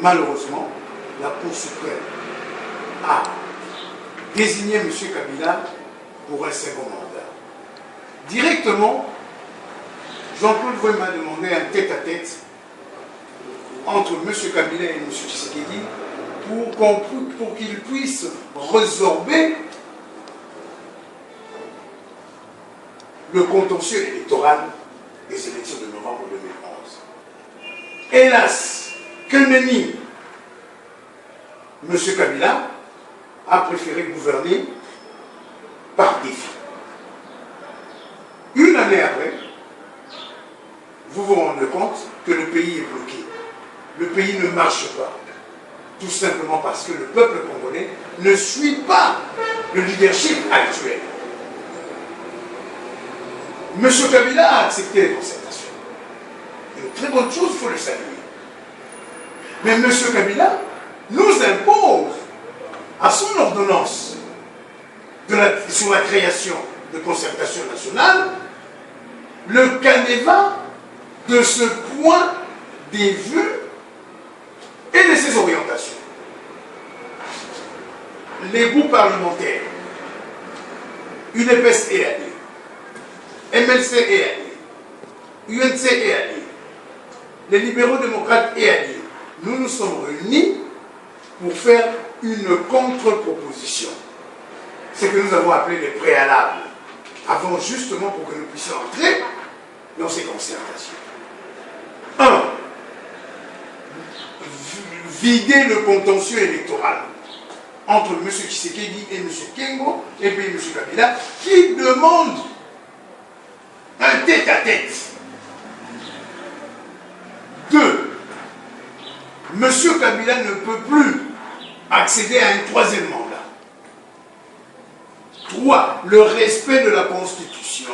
malheureusement, la Cour suprême a désigné M. Kabila pour un second mandat. Directement, Jean-Claude Voy m'a demandé un tête-à-tête entre M. Kabila et M. Tshisekedi pour qu'il puisse résorber le contentieux électoral des élections de novembre 2011. Hélas, que nenni, M. Kabila a préféré gouverner par défi. Une année après, vous vous rendez compte que le pays est bloqué. Le pays ne marche pas. Tout simplement parce que le peuple congolais ne suit pas le leadership actuel. M. Kabila a accepté les concertations. Une très bonne chose, il faut le saluer. Mais M. Kabila nous impose, à son ordonnance sur la création de concertation nationale, le canevas de ce point des vues et de ses orientations. Les groupes parlementaires, UNEPES et alliés, MLC et alliés, UNC et alliés, les libéraux démocrates et alliés, nous nous sommes réunis pour faire une contre-proposition. C'est que nous avons appelé les préalables, avant justement pour que nous puissions entrer dans ces concertations. 1. Vider le contentieux électoral entre M. Tshisekedi et M. Kengo, et puis M. Kabila, qui demande un tête-à-tête. 2. M. Kabila ne peut plus accéder à un troisième mandat. 3. Le respect de la Constitution.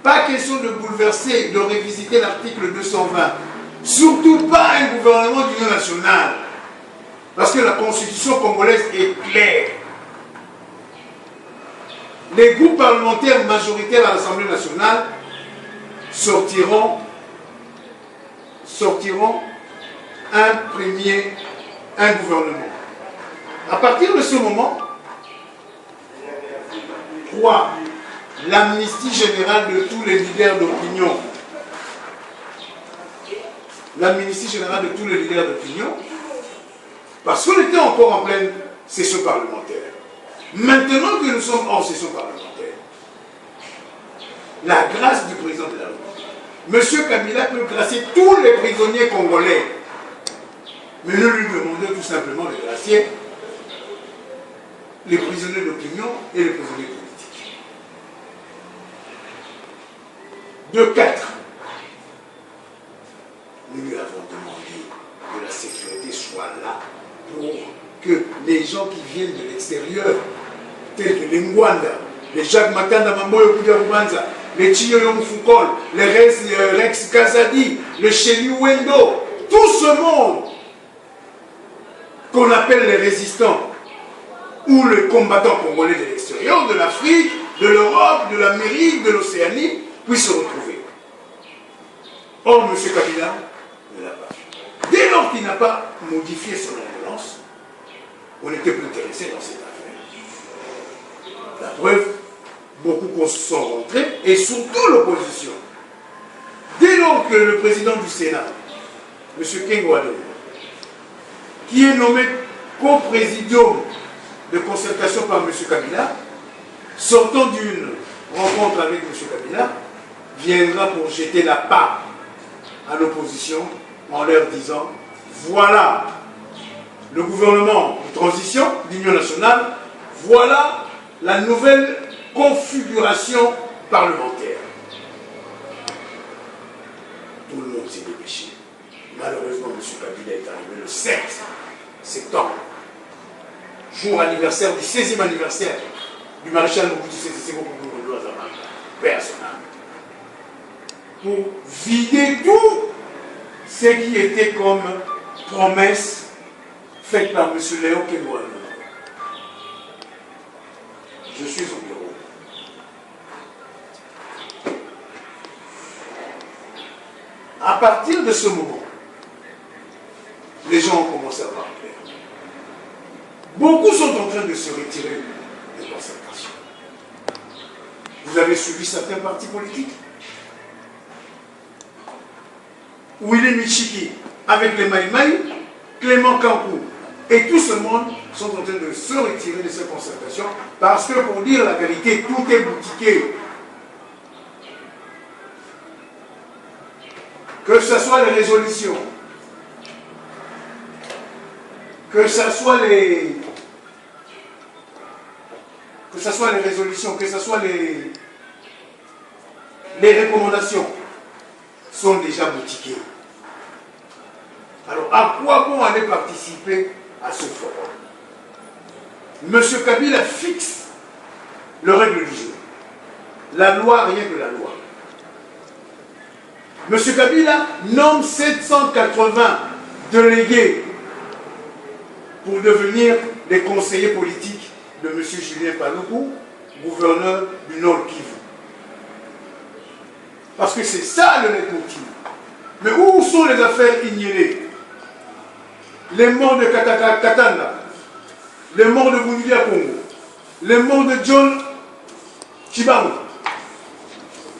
Pas question de bouleverser, de révisiter l'article 220. Surtout pas un gouvernement d'union nationale. Parce que la Constitution congolaise est claire. Les groupes parlementaires majoritaires à l'Assemblée nationale sortiront un gouvernement. À partir de ce moment, 3. L'amnistie générale de tous les leaders d'opinion. L'amnistie générale de tous les leaders d'opinion, parce qu'on était encore en pleine session parlementaire. Maintenant que nous sommes hors session parlementaire, la grâce du président de la République, M. Kabila peut gracier tous les prisonniers congolais. Mais nous lui demandons tout simplement de gracier les prisonniers d'opinion et les prisonniers politiques. De 4, nous lui avons demandé que la sécurité soit là pour que les gens qui viennent de l'extérieur, tels que les Ngwanda, les Jacques Makanda Mamboyo Koudiaroubanza, les Chiyoyong Foucault, les Rex Kazadi, les Chéli Wendo, tout ce monde qu'on appelle les résistants ou les combattants congolais de l'extérieur, de l'Afrique, de l'Europe, de l'Amérique, de l'Océanie, puissent se retrouver. Or, M. Kabila ne l'a pas fait. Dès lors qu'il n'a pas modifié son ordonnance, on n'était plus intéressé dans cette affaire. La preuve, beaucoup sont rentrés, et surtout l'opposition. Dès lors que le président du Sénat, M. Kengo Adongo, qui est nommé co-présidium de concertation par M. Kabila, sortant d'une rencontre avec M. Kabila, viendra pour jeter la part à l'opposition en leur disant voilà le gouvernement de transition d'union nationale, voilà la nouvelle configuration parlementaire. Tout le monde s'est dépêché. Malheureusement, M. Kabila est arrivé le 7 septembre, jour anniversaire du 16e anniversaire du maréchal Mobutu Sese Seko Ngolo Azamanga, paix à son âme, pour vider tout ce qui était comme promesse faite par M. Léon Kengo. Je suis au bureau. À partir de ce moment, Beaucoup sont en train de se retirer des concertations. Vous avez suivi certains partis politiques? Willy Michiki, avec les Maïmaï, Clément Kankou, et tout ce monde sont en train de se retirer de ces concertations parce que, pour dire la vérité, tout est boutiqué. Que ce soit les résolutions, que ce soit les résolutions, que ce soit les recommandations, sont déjà boutiquées. Alors, à quoi bon aller participer à ce forum? M. Kabila fixe le règle du jeu. La loi, rien que la loi. M. Kabila nomme 780 délégués pour devenir les conseillers politiques de M. Julien Paluku, gouverneur du Nord Kivu. Parce que c'est ça le leitmotiv. Mais où sont les affaires ignorées? Les morts de Katanga, les morts de Bounudia Congo, les morts de John Chibangu.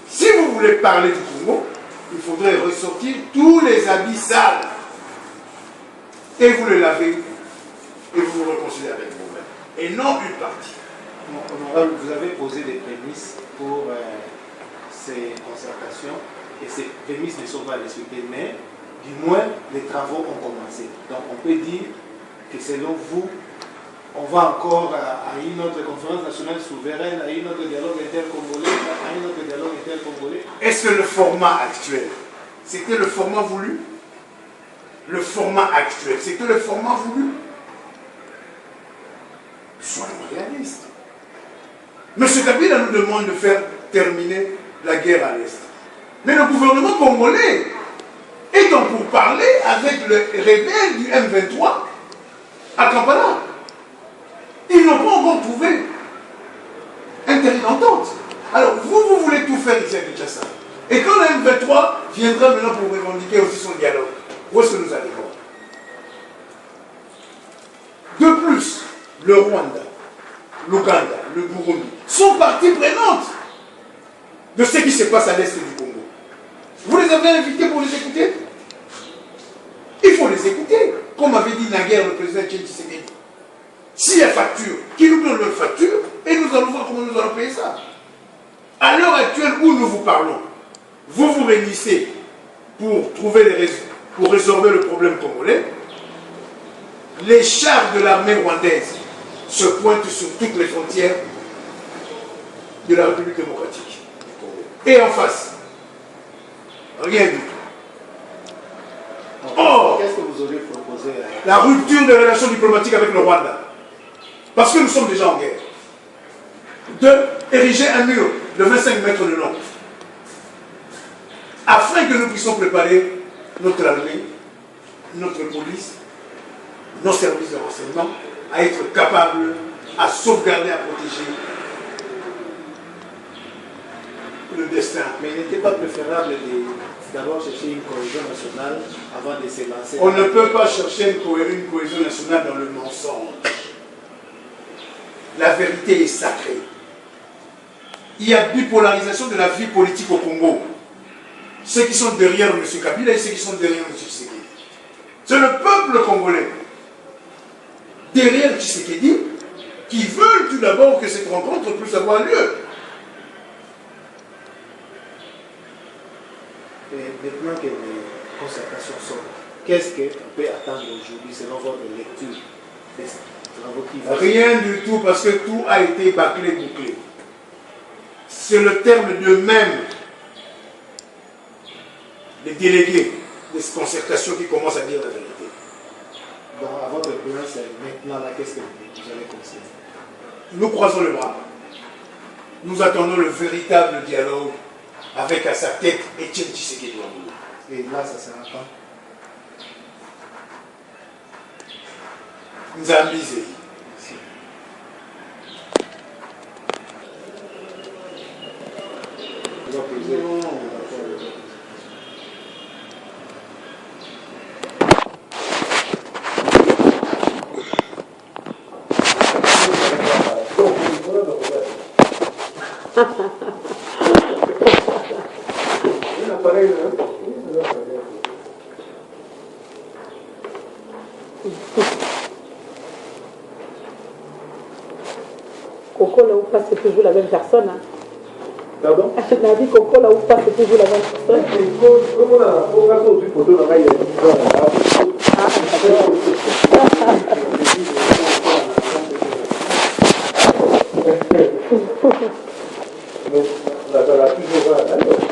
Si vous voulez parler du Congo, il faudrait ressortir tous les habits sales et vous les lavez et vous vous réconciliez avec vous-même. Et non une partie. Honorable, vous avez posé des prémices pour ces concertations et ces prémices ne sont pas respectées, mais du moins les travaux ont commencé. Donc on peut dire que selon vous, on va encore à une autre conférence nationale souveraine, à une autre dialogue intercongolais, à une autre dialogue intercongolais. Est-ce que le format actuel, c'était le format voulu? Le format actuel, c'était le format voulu? Soyons réalistes. M. Kabila nous demande de faire terminer la guerre à l'Est. Mais le gouvernement congolais est en pourparlers avec le rebelle du M23 à Kampala. Ils n'ont pas encore trouvé un terrain d'entente. Alors, vous voulez tout faire ici à Kinshasa. Et quand le M23 viendra maintenant pour revendiquer aussi son dialogue, où est-ce que nous allons? De plus, le Rwanda, l'Ouganda, le Burundi sont parties prenantes de ce qui se passe à l'est du Congo. Vous les avez invités pour les écouter? Il faut les écouter. Comme avait dit naguère le président Tshisekedi. S'il y a facture, qu'ils nous donnent leur facture et nous allons voir comment nous allons payer ça. À l'heure actuelle où nous vous parlons, vous vous réunissez pour trouver les raisons, pour résorber le problème congolais. Les chars de l'armée rwandaise se pointent sur toutes les frontières de la République démocratique. Et en face, rien du tout. Or, qu'est-ce que vous auriez proposé à... la rupture des relations diplomatiques avec le Rwanda, parce que nous sommes déjà en guerre, d'ériger un mur de 25 mètres de long, afin que nous puissions préparer notre armée, notre police, nos services de renseignement, à être capables à sauvegarder, à protéger le destin. Mais il n'était pas préférable d'abord chercher une cohésion nationale avant de se lancer? On ne peut pas chercher une cohésion nationale dans le mensonge. La vérité est sacrée. Il y a bipolarisation de la vie politique au Congo. Ceux qui sont derrière M. Kabila et ceux qui sont derrière M. Tshisekedi. C'est le peuple congolais, derrière Tshisekedi, qui veulent tout d'abord que cette rencontre puisse avoir lieu. Et maintenant que les concertations sont, qu'est-ce qu'on peut attendre aujourd'hui selon votre lecture des travaux qui vont... Rien du tout, parce que tout a été bâclé, bouclé. C'est le terme de même des délégués des concertations qui commencent à dire la vérité. Donc, à votre opinion, c'est maintenant là, qu'est-ce que vous allez conseiller? Nous croisons les bras. Nous attendons le véritable dialogue avec à sa tête Étienne Tshisekedi. Et là, ça sera quand? Nzambizé. appareil là. Coco là où passe, c'est toujours la même personne. Hein. Pardon? On a dit Coco là où passe, c'est toujours la même personne. Comment on a fait photo là, il y a mais la toujours